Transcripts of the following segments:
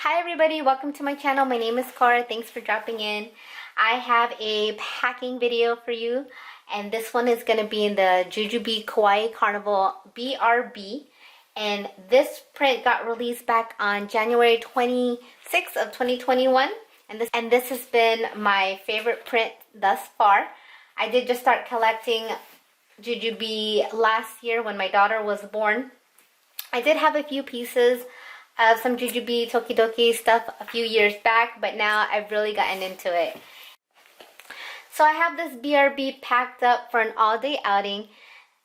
Hi everybody, welcome to my channel. My name is Cora. Thanks for dropping in. I have a packing video for you, and this one is going to be in the Jujube Kawaii Carnival BRB, and this print got released back on January 26th of 2021, and this has been my favorite print thus far. I did just start collecting Jujube last year when my daughter was born. I did have a few pieces of some Jujube Tokidoki stuff a few years back, but now I've really gotten into it. So I have this BRB packed up for an all-day outing.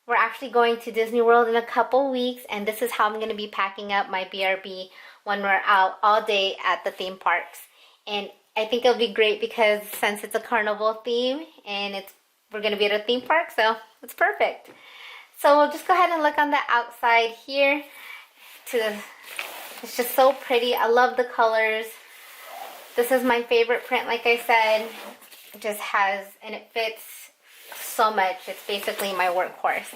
We're actually going to Disney World in a couple weeks, and this is how I'm going to be packing up my BRB when we're out all day at the theme parks. And I think it'll be great because since it's a carnival theme and we're going to be at a theme park, so it's perfect. So we'll just go ahead and look on the outside here. It's just so pretty. I love the colors. This is my favorite print, like I said. It just has, and it fits so much. It's basically my workhorse.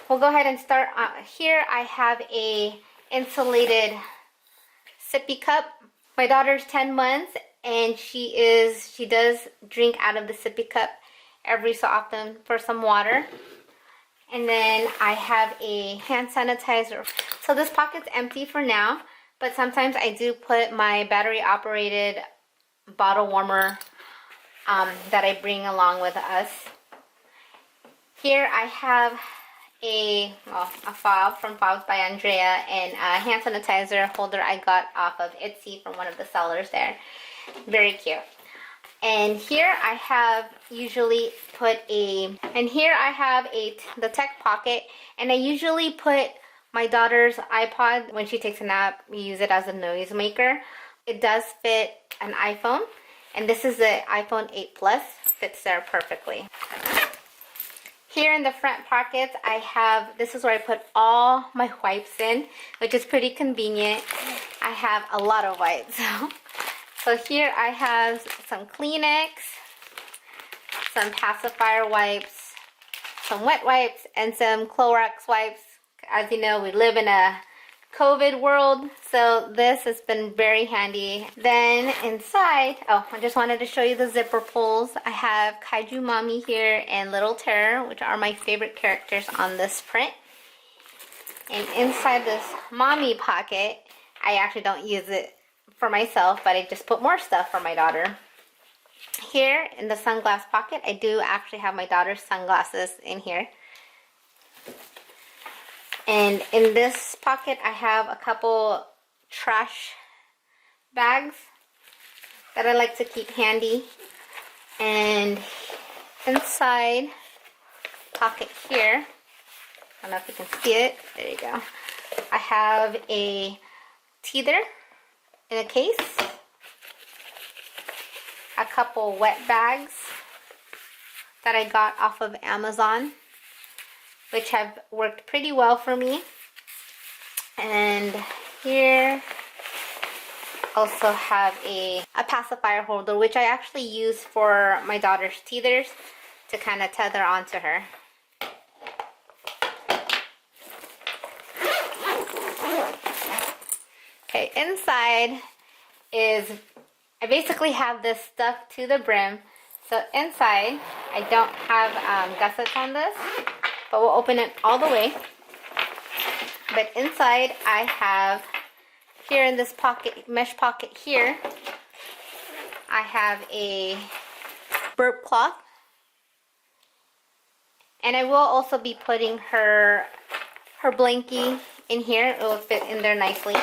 We'll go ahead and start here. I have a insulated sippy cup. My daughter's 10 months, and she does drink out of the sippy cup every so often for some water. And then I have a hand sanitizer. So this pocket's empty for now, but sometimes I do put my battery operated bottle warmer that I bring along with us. Here I have a fob from Fobs by Andrea and a hand sanitizer holder I got off of Etsy from one of the sellers there. Very cute. And here I have the tech pocket, and I usually put my daughter's iPod when she takes a nap. We use it as a noise maker. It does fit an iPhone, and this is the iPhone 8 Plus. Fits there perfectly. Here in the front pockets, this is where I put all my wipes in, which is pretty convenient. I have a lot of wipes. So here I have some Kleenex, some pacifier wipes, some wet wipes, and some Clorox wipes. As you know, we live in a COVID world, so this has been very handy. Then inside, I just wanted to show you the zipper pulls. I have Kaiju Mommy here and Little Terror, which are my favorite characters on this print. And inside this mommy pocket, I actually don't use it for myself, but I just put more stuff for my daughter. Here in the sunglass pocket, I do actually have my daughter's sunglasses in here. And in this pocket, I have a couple trash bags that I like to keep handy. And inside pocket here, I don't know if you can see it, there you go, I have a teether in a case, a couple wet bags that I got off of Amazon, which have worked pretty well for me. And here also have a pacifier holder, which I actually use for my daughter's teethers to kind of tether onto her. Okay, inside I basically have this stuck to the brim. So inside, I don't have gussets on this, but we'll open it all the way. But inside, I have, here in this pocket, mesh pocket here, I have a burp cloth. And I will also be putting her blankie in here. It will fit in there nicely.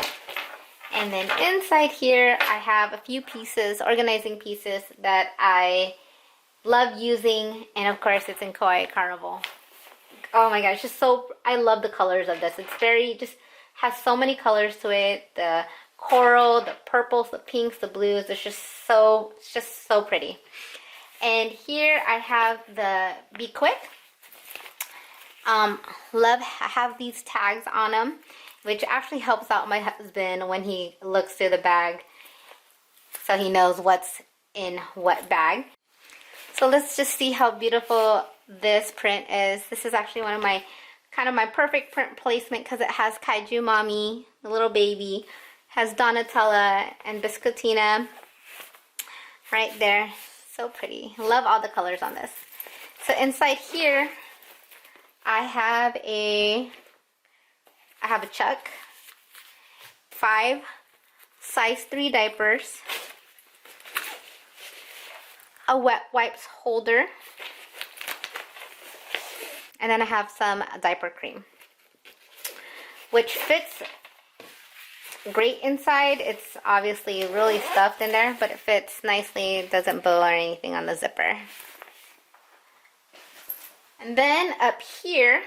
And then inside here, I have a few pieces, organizing pieces that I love using. And of course, it's in Kawaii Carnival. Oh my gosh, I love the colors of this. Just has so many colors to it. The coral, the purples, the pinks, the blues. It's just so pretty. And here I have the Be Quick. I have these tags on them, which actually helps out my husband when he looks through the bag, so he knows what's in what bag. So let's just see how beautiful this print is. This is actually one of my perfect print placement because it has Kaiju Mommy, the little baby, Has Donatella and Biscottina right there. So pretty. Love all the colors on this. So inside here, I have a Chuck, 5 size 3 diapers, a wet wipes holder, and then I have some diaper cream, which fits great inside. It's obviously really stuffed in there, but it fits nicely. It doesn't bow or anything on the zipper. And then up here,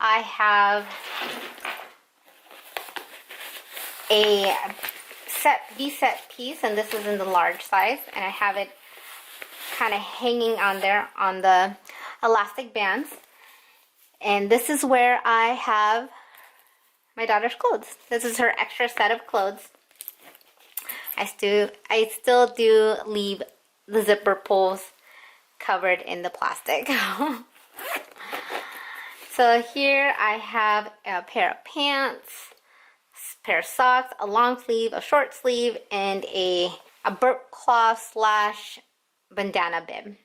I have a V-set piece, and this is in the large size, and I have it kind of hanging on there on the elastic bands. And this is where I have my daughter's clothes. This is her extra set of clothes. I still do leave the zipper pulls covered in the plastic. So here I have a pair of pants, a pair of socks, a long sleeve, a short sleeve, and a burp cloth / bandana bib.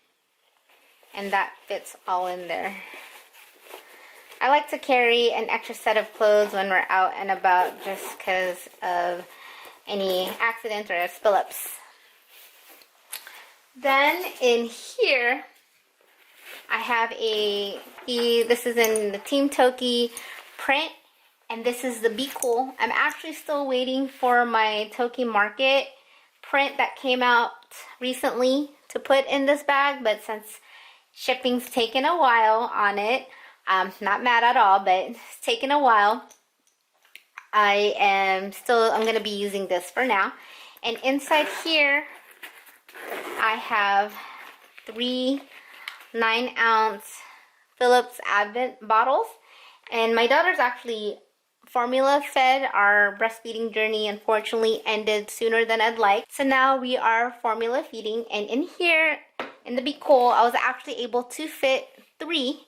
And that fits all in there. I like to carry an extra set of clothes when we're out and about just because of any accidents or spill-ups. Then in here, I have this is in the Team Toki print, and this is the Be Cool. I'm actually still waiting for my Toki Market print that came out recently to put in this bag, but since shipping's taken a while on it, I'm not mad at all, but it's taken a while. I'm going to be using this for now. And inside here, I have 3 9-ounce Phillips Advent bottles. And my daughter's actually formula fed. Our breastfeeding journey unfortunately ended sooner than I'd like. So now we are formula feeding. And in here, in the Be Cool, I was actually able to fit 3.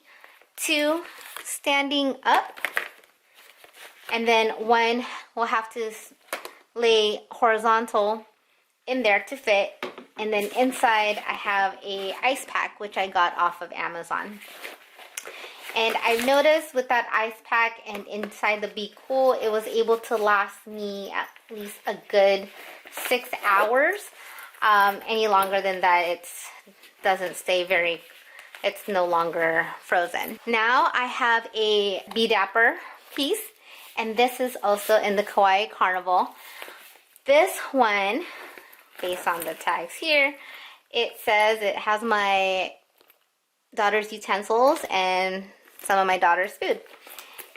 2 standing up, and then 1 will have to lay horizontal in there to fit. And then inside I have a ice pack, which I got off of Amazon. And I've noticed with that ice pack and inside the Be Cool, it was able to last me at least a good 6 hours. Any longer than that, it doesn't stay very. It's no longer frozen. Now I have a Be Dapper piece, and this is also in the Kawaii Carnival. This one, based on the tags here, it says it has my daughter's utensils and some of my daughter's food.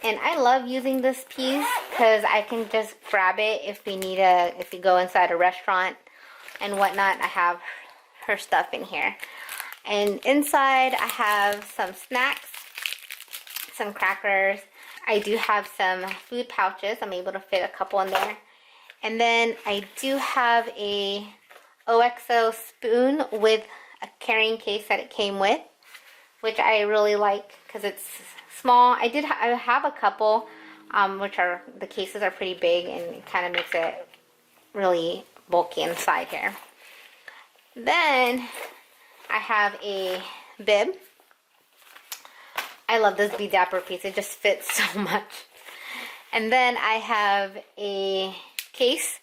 And I love using this piece because I can just grab it if we go inside a restaurant and whatnot. I have her stuff in here. And inside I have some snacks, some crackers. I do have some food pouches. I'm able to fit a couple in there. And then I do have a OXO spoon with a carrying case that it came with, which I really like because it's small. I have a couple, the cases are pretty big, and it kind of makes it really bulky inside here. Then I have a bib. I love this Be Dapper piece. It just fits so much. And then I have a case.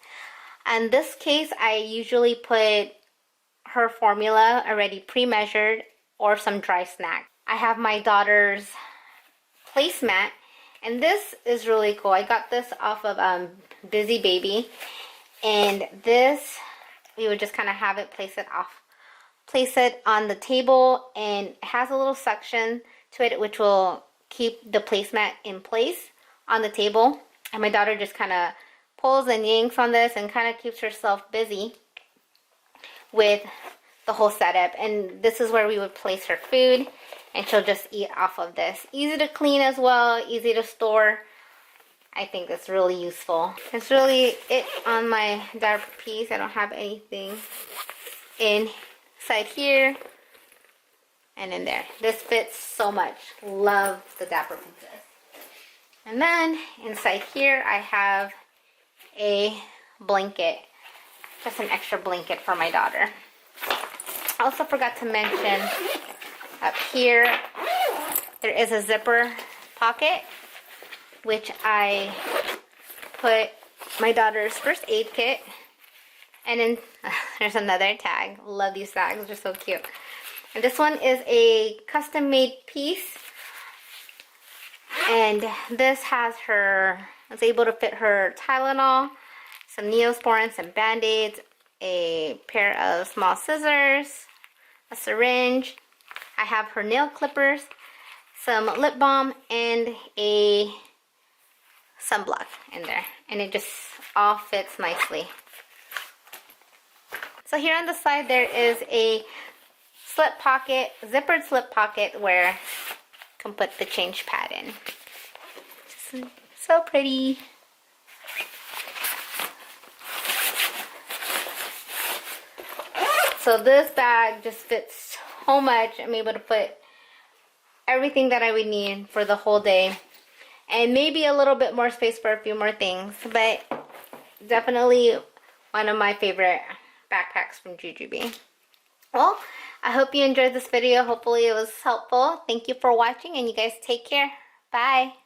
And this case, I usually put her formula already pre-measured or some dry snack. I have my daughter's placemat. And this is really cool. I got this off of Busy Baby. And this, we would just kind of have it place it on the table, and it has a little suction to it which will keep the placemat in place on the table. And my daughter just kind of pulls and yanks on this and kind of keeps herself busy with the whole setup. And this is where we would place her food, and she'll just eat off of this. Easy to clean as well, easy to store. I think it's really useful. It's really it on my diaper piece. I don't have anything inside here and in there. This fits so much. Love the Dapper pieces. And then inside here I have a blanket, just an extra blanket for my daughter. I also forgot to mention up here there is a zipper pocket, which I put my daughter's first aid kit. And then there's another tag. Love these tags, they're so cute. And this one is a custom made piece. And this has her, it's able to fit her Tylenol, some Neosporin, some Band-Aids, a pair of small scissors, a syringe. I have her nail clippers, some lip balm, and a sunblock in there. And it just all fits nicely. So here on the side there is a slip pocket, zippered slip pocket where you can put the change pad in. Just so pretty. So this bag just fits so much. I'm able to put everything that I would need for the whole day. And maybe a little bit more space for a few more things. But definitely one of my favorite backpacks from Jujube. Well, I hope you enjoyed this video. Hopefully it was helpful. Thank you for watching, and you guys take care. Bye.